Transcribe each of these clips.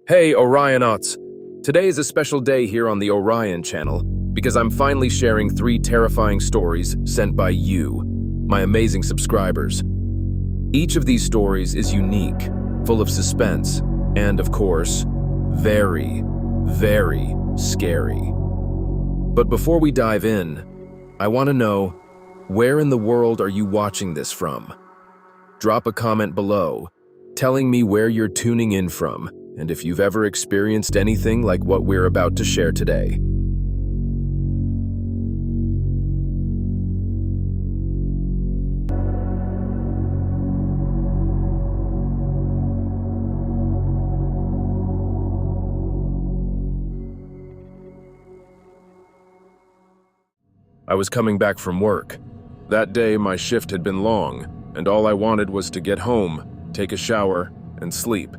Hey, Orionauts! Today is a special day here on the Orion channel because I'm finally sharing 3 terrifying stories sent by you, my amazing subscribers. Each of these stories is unique, full of suspense, and of course, very, very scary. But before we dive in, I want to know, where in the world are you watching this from? Drop a comment below, telling me where you're tuning in from, and if you've ever experienced anything like what we're about to share today. I was coming back from work. That day, my shift had been long, and all I wanted was to get home, take a shower, and sleep.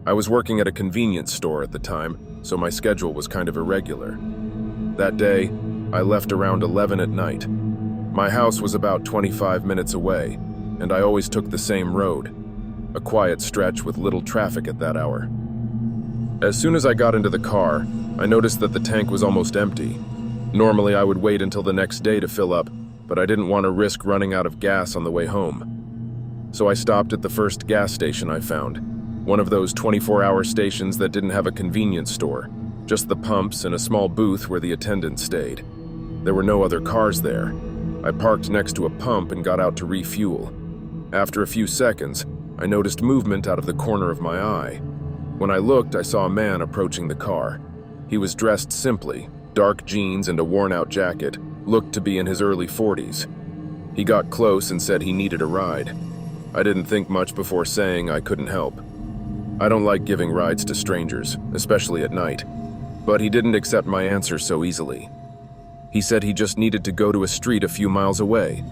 I was working at a convenience store at the time, so my schedule was kind of irregular. That day, I left around 11 at night. My house was about 25 minutes away, and I always took the same road, a quiet stretch with little traffic at that hour. As soon as I got into the car, I noticed that the tank was almost empty. Normally, I would wait until the next day to fill up, but I didn't want to risk running out of gas on the way home. So I stopped at the first gas station I found. One of those 24-hour stations that didn't have a convenience store, just the pumps and a small booth where the attendant stayed. There were no other cars there. I parked next to a pump and got out to refuel. After a few seconds, I noticed movement out of the corner of my eye. When I looked, I saw a man approaching the car. He was dressed simply, dark jeans and a worn-out jacket, looked to be in his early 40s. He got close and said he needed a ride. I didn't think much before saying I couldn't help. I don't like giving rides to strangers, especially at night, but he didn't accept my answer so easily. He said he just needed to go to a street a few miles away,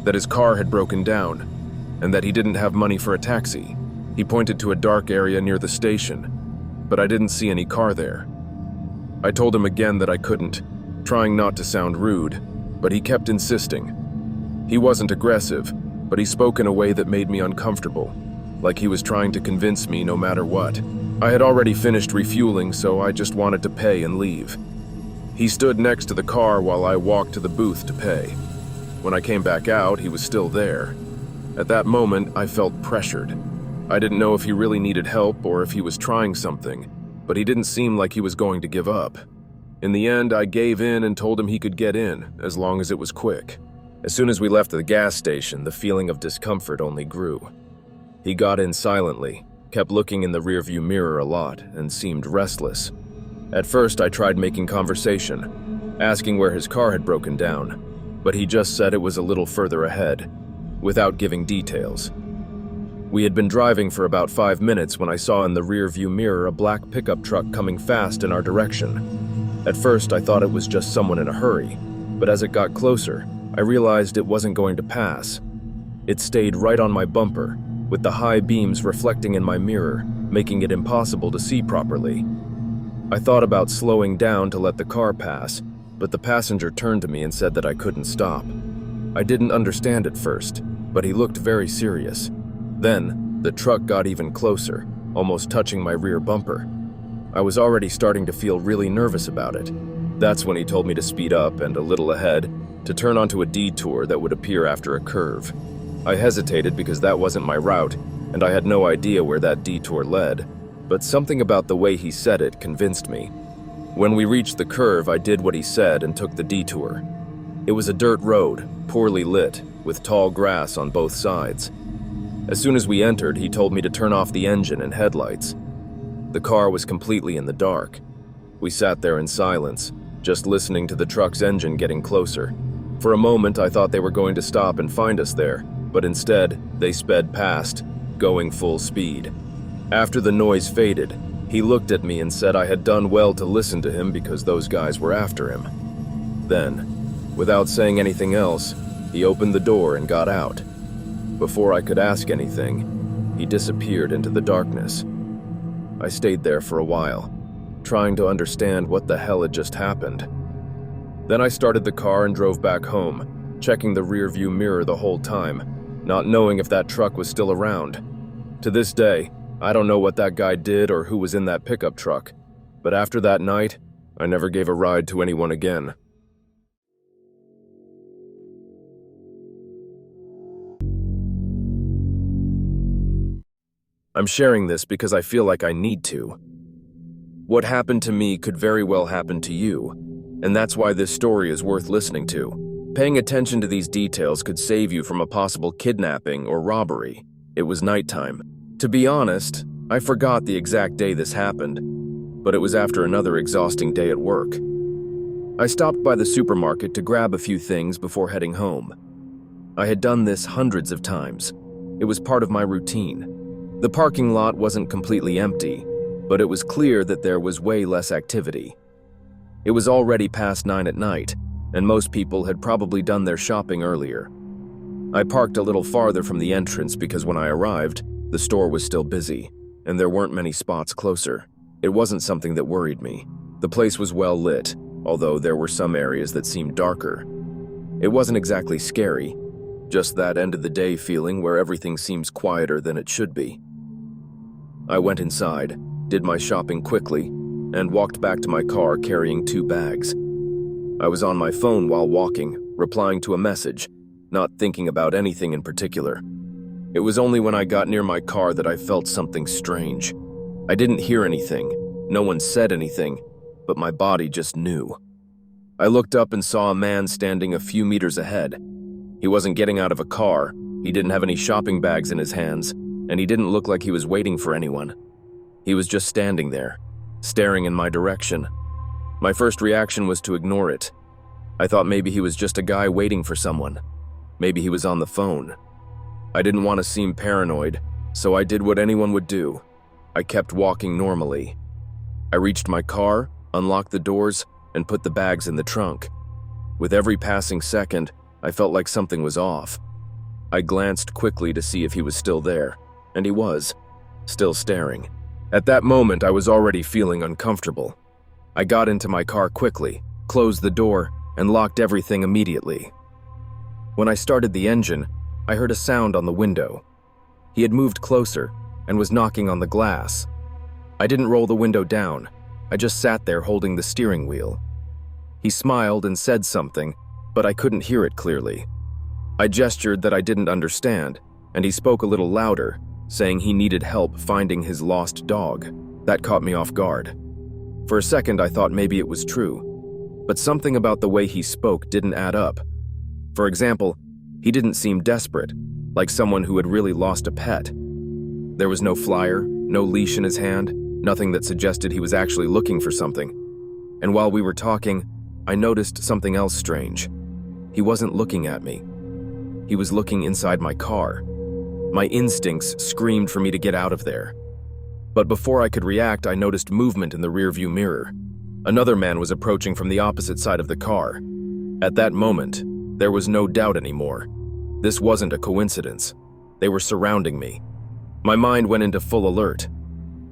that his car had broken down, and that he didn't have money for a taxi. He pointed to a dark area near the station, but I didn't see any car there. I told him again that I couldn't, trying not to sound rude, but he kept insisting. He wasn't aggressive, but he spoke in a way that made me uncomfortable, like he was trying to convince me no matter what. I had already finished refueling, so I just wanted to pay and leave. He stood next to the car while I walked to the booth to pay. When I came back out, he was still there. At that moment, I felt pressured. I didn't know if he really needed help or if he was trying something, but he didn't seem like he was going to give up. In the end, I gave in and told him he could get in, as long as it was quick. As soon as we left the gas station, the feeling of discomfort only grew. He got in silently, kept looking in the rearview mirror a lot, and seemed restless. At first, I tried making conversation, asking where his car had broken down, but he just said it was a little further ahead, without giving details. We had been driving for about 5 minutes when I saw in the rearview mirror a black pickup truck coming fast in our direction. At first, I thought it was just someone in a hurry, but as it got closer, I realized it wasn't going to pass. It stayed right on my bumper, with the high beams reflecting in my mirror, making it impossible to see properly. I thought about slowing down to let the car pass, but the passenger turned to me and said that I couldn't stop. I didn't understand at first, but he looked very serious. Then, the truck got even closer, almost touching my rear bumper. I was already starting to feel really nervous about it. That's when he told me to speed up and a little ahead, to turn onto a detour that would appear after a curve. I hesitated because that wasn't my route, and I had no idea where that detour led, but something about the way he said it convinced me. When we reached the curve, I did what he said and took the detour. It was a dirt road, poorly lit, with tall grass on both sides. As soon as we entered, he told me to turn off the engine and headlights. The car was completely in the dark. We sat there in silence, just listening to the truck's engine getting closer. For a moment, I thought they were going to stop and find us there, but instead, they sped past, going full speed. After the noise faded, he looked at me and said I had done well to listen to him because those guys were after him. Then, without saying anything else, he opened the door and got out. Before I could ask anything, he disappeared into the darkness. I stayed there for a while, trying to understand what the hell had just happened. Then I started the car and drove back home, checking the rearview mirror the whole time, not knowing if that truck was still around. To this day, I don't know what that guy did or who was in that pickup truck, but after that night, I never gave a ride to anyone again. I'm sharing this because I feel like I need to. What happened to me could very well happen to you, and that's why this story is worth listening to. Paying attention to these details could save you from a possible kidnapping or robbery. It was nighttime. To be honest, I forgot the exact day this happened, but it was after another exhausting day at work. I stopped by the supermarket to grab a few things before heading home. I had done this hundreds of times. It was part of my routine. The parking lot wasn't completely empty, but it was clear that there was way less activity. It was already past 9 at night, and most people had probably done their shopping earlier. I parked a little farther from the entrance because when I arrived, the store was still busy, and there weren't many spots closer. It wasn't something that worried me. The place was well lit, although there were some areas that seemed darker. It wasn't exactly scary, just that end-of-the-day feeling where everything seems quieter than it should be. I went inside, did my shopping quickly, and walked back to my car carrying 2 bags. I was on my phone while walking, replying to a message, not thinking about anything in particular. It was only when I got near my car that I felt something strange. I didn't hear anything, no one said anything, but my body just knew. I looked up and saw a man standing a few meters ahead. He wasn't getting out of a car, he didn't have any shopping bags in his hands, and he didn't look like he was waiting for anyone. He was just standing there, staring in my direction. My first reaction was to ignore it. I thought maybe he was just a guy waiting for someone. Maybe he was on the phone. I didn't want to seem paranoid, so I did what anyone would do. I kept walking normally. I reached my car, unlocked the doors, and put the bags in the trunk. With every passing second, I felt like something was off. I glanced quickly to see if he was still there, and he was, still staring. At that moment, I was already feeling uncomfortable. I got into my car quickly, closed the door, and locked everything immediately. When I started the engine, I heard a sound on the window. He had moved closer and was knocking on the glass. I didn't roll the window down. I just sat there holding the steering wheel. He smiled and said something, but I couldn't hear it clearly. I gestured that I didn't understand, and he spoke a little louder, saying he needed help finding his lost dog. That caught me off guard. For a second, I thought maybe it was true, but something about the way he spoke didn't add up. For example, he didn't seem desperate, like someone who had really lost a pet. There was no flyer, no leash in his hand, nothing that suggested he was actually looking for something. And while we were talking, I noticed something else strange. He wasn't looking at me. He was looking inside my car. My instincts screamed for me to get out of there. But before I could react, I noticed movement in the rearview mirror. Another man was approaching from the opposite side of the car. At that moment, there was no doubt anymore. This wasn't a coincidence. They were surrounding me. My mind went into full alert.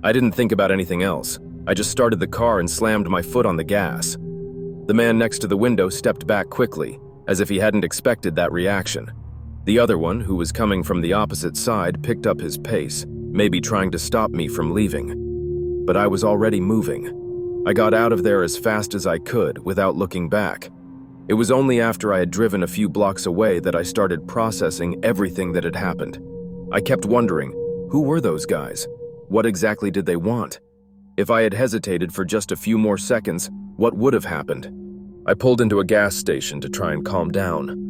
I didn't think about anything else. I just started the car and slammed my foot on the gas. The man next to the window stepped back quickly, as if he hadn't expected that reaction. The other one, who was coming from the opposite side, picked up his pace, maybe trying to stop me from leaving. But I was already moving. I got out of there as fast as I could, without looking back. It was only after I had driven a few blocks away that I started processing everything that had happened. I kept wondering, who were those guys? What exactly did they want? If I had hesitated for just a few more seconds, what would have happened? I pulled into a gas station to try and calm down.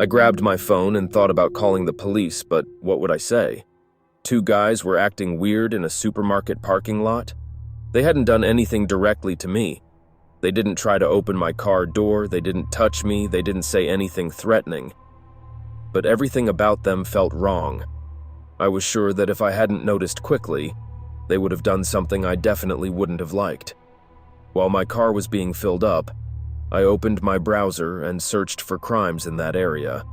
I grabbed my phone and thought about calling the police, but what would I say? 2 guys were acting weird in a supermarket parking lot? They hadn't done anything directly to me. They didn't try to open my car door, they didn't touch me, they didn't say anything threatening. But everything about them felt wrong. I was sure that if I hadn't noticed quickly, they would have done something I definitely wouldn't have liked. While my car was being filled up, I opened my browser and searched for crimes in that area.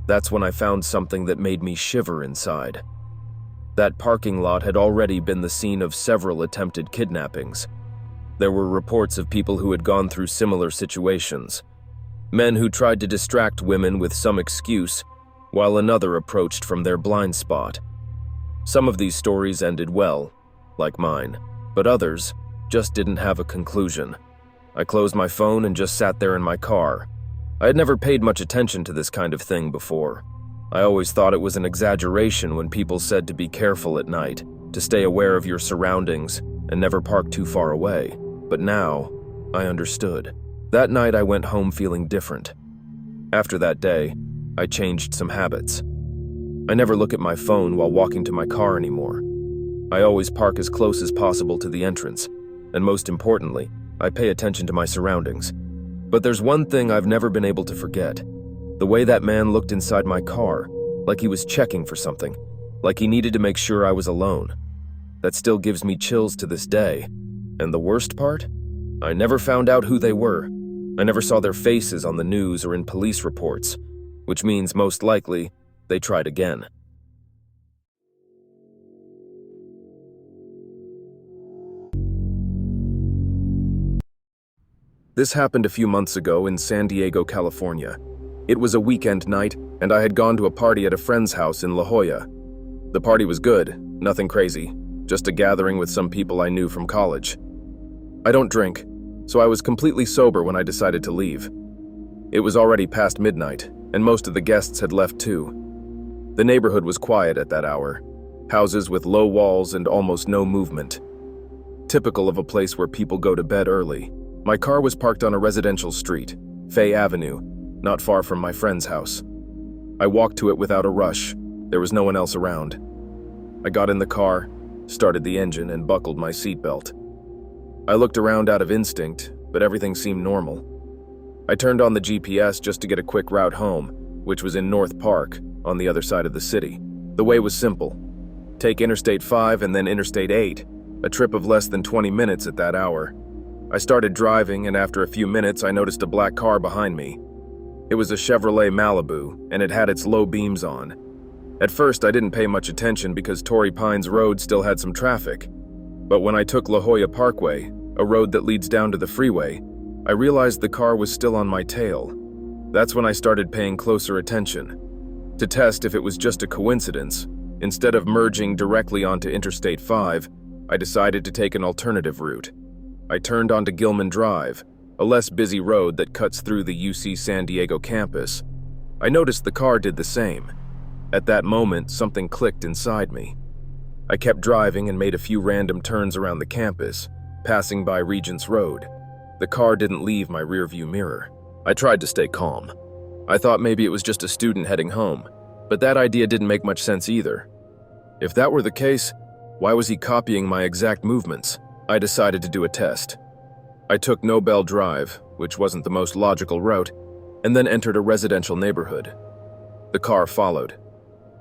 That's when I found something that made me shiver inside. That parking lot had already been the scene of several attempted kidnappings. There were reports of people who had gone through similar situations. Men who tried to distract women with some excuse, while another approached from their blind spot. Some of these stories ended well, like mine, but others just didn't have a conclusion. I closed my phone and just sat there in my car. I had never paid much attention to this kind of thing before. I always thought it was an exaggeration when people said to be careful at night, to stay aware of your surroundings, and never park too far away. But now, I understood. That night I went home feeling different. After that day, I changed some habits. I never look at my phone while walking to my car anymore. I always park as close as possible to the entrance, and most importantly, I pay attention to my surroundings. But there's one thing I've never been able to forget. The way that man looked inside my car, like he was checking for something, like he needed to make sure I was alone. That still gives me chills to this day. And the worst part? I never found out who they were. I never saw their faces on the news or in police reports, which means most likely they tried again. This happened a few months ago in San Diego, California. It was a weekend night, and I had gone to a party at a friend's house in La Jolla. The party was good, nothing crazy, just a gathering with some people I knew from college. I don't drink, so I was completely sober when I decided to leave. It was already past midnight, and most of the guests had left too. The neighborhood was quiet at that hour, houses with low walls and almost no movement. Typical of a place where people go to bed early. My car was parked on a residential street, Fay Avenue, not far from my friend's house. I walked to it without a rush. There was no one else around. I got in the car, started the engine, and buckled my seatbelt. I looked around out of instinct, but everything seemed normal. I turned on the GPS just to get a quick route home, which was in North Park, on the other side of the city. The way was simple. Take Interstate 5 and then Interstate 8, a trip of less than 20 minutes at that hour. I started driving, and after a few minutes I noticed a black car behind me. It was a Chevrolet Malibu, and it had its low beams on. At first I didn't pay much attention because Torrey Pines Road still had some traffic. But when I took La Jolla Parkway, a road that leads down to the freeway, I realized the car was still on my tail. That's when I started paying closer attention. To test if it was just a coincidence, instead of merging directly onto Interstate 5, I decided to take an alternative route. I turned onto Gilman Drive, a less busy road that cuts through the UC San Diego campus. I noticed the car did the same. At that moment, something clicked inside me. I kept driving and made a few random turns around the campus, passing by Regents Road. The car didn't leave my rearview mirror. I tried to stay calm. I thought maybe it was just a student heading home, but that idea didn't make much sense either. If that were the case, why was he copying my exact movements? I decided to do a test. I took Nobel Drive, which wasn't the most logical route, and then entered a residential neighborhood. The car followed.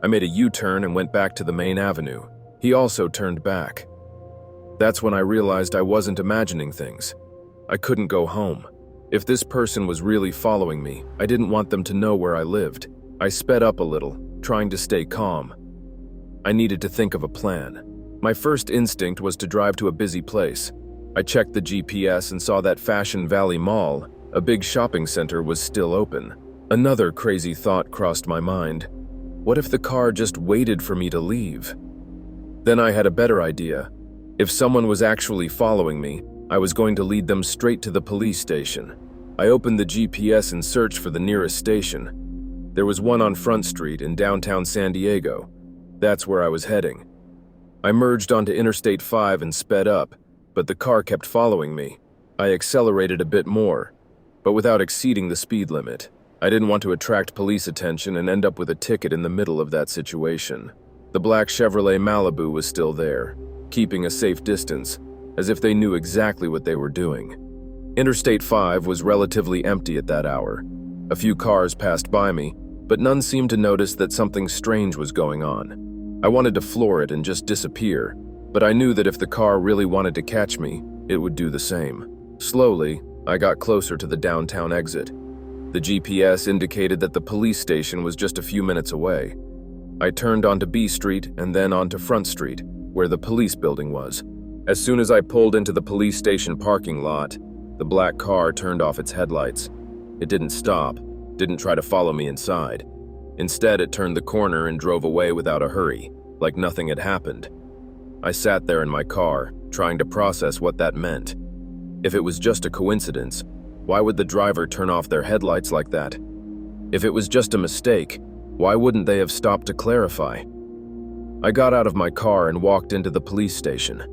I made a U-turn and went back to the main avenue. He also turned back. That's when I realized I wasn't imagining things. I couldn't go home. If this person was really following me, I didn't want them to know where I lived. I sped up a little, trying to stay calm. I needed to think of a plan. My first instinct was to drive to a busy place. I checked the GPS and saw that Fashion Valley Mall, a big shopping center, was still open. Another crazy thought crossed my mind. What if the car just waited for me to leave? Then I had a better idea. If someone was actually following me, I was going to lead them straight to the police station. I opened the GPS and searched for the nearest station. There was one on Front Street in downtown San Diego. That's where I was heading. I merged onto Interstate 5 and sped up, but the car kept following me. I accelerated a bit more, but without exceeding the speed limit. I didn't want to attract police attention and end up with a ticket in the middle of that situation. The black Chevrolet Malibu was still there, keeping a safe distance, as if they knew exactly what they were doing. Interstate 5 was relatively empty at that hour. A few cars passed by me, but none seemed to notice that something strange was going on. I wanted to floor it and just disappear, but I knew that if the car really wanted to catch me, it would do the same. Slowly, I got closer to the downtown exit. The GPS indicated that the police station was just a few minutes away. I turned onto B Street and then onto Front Street, where the police building was. As soon as I pulled into the police station parking lot, the black car turned off its headlights. It didn't stop, didn't try to follow me inside. Instead, it turned the corner and drove away without a hurry. like nothing had happened. I sat there in my car, trying to process what that meant. If it was just a coincidence, why would the driver turn off their headlights like that? If it was just a mistake, why wouldn't they have stopped to clarify? I got out of my car and walked into the police station.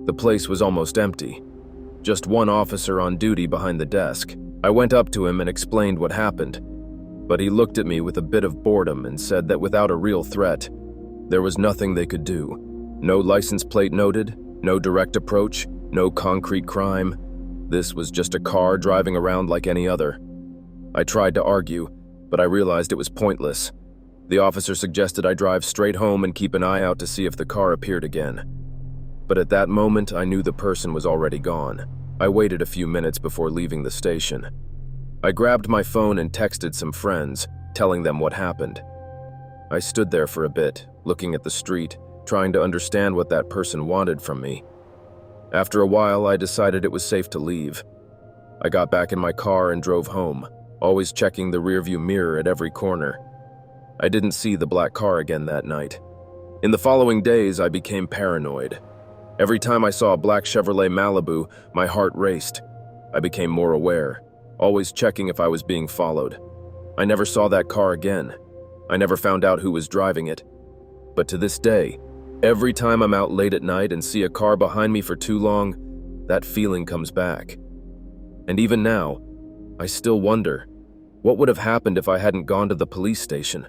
The place was almost empty. Just one officer on duty behind the desk. I went up to him and explained what happened, but he looked at me with a bit of boredom and said that without a real threat, there was nothing they could do. No license plate noted, no direct approach, no concrete crime. This was just a car driving around like any other. I tried to argue, but I realized it was pointless. The officer suggested I drive straight home and keep an eye out to see if the car appeared again. But at that moment, I knew the person was already gone. I waited a few minutes before leaving the station. I grabbed my phone and texted some friends, telling them what happened. I stood there for a bit, looking at the street, trying to understand what that person wanted from me. After a while, I decided it was safe to leave. I got back in my car and drove home, always checking the rearview mirror at every corner. I didn't see the black car again that night. In the following days, I became paranoid. Every time I saw a black Chevrolet Malibu, my heart raced. I became more aware, always checking if I was being followed. I never saw that car again. I never found out who was driving it. But to this day, every time I'm out late at night and see a car behind me for too long, that feeling comes back. And even now, I still wonder, what would have happened if I hadn't gone to the police station?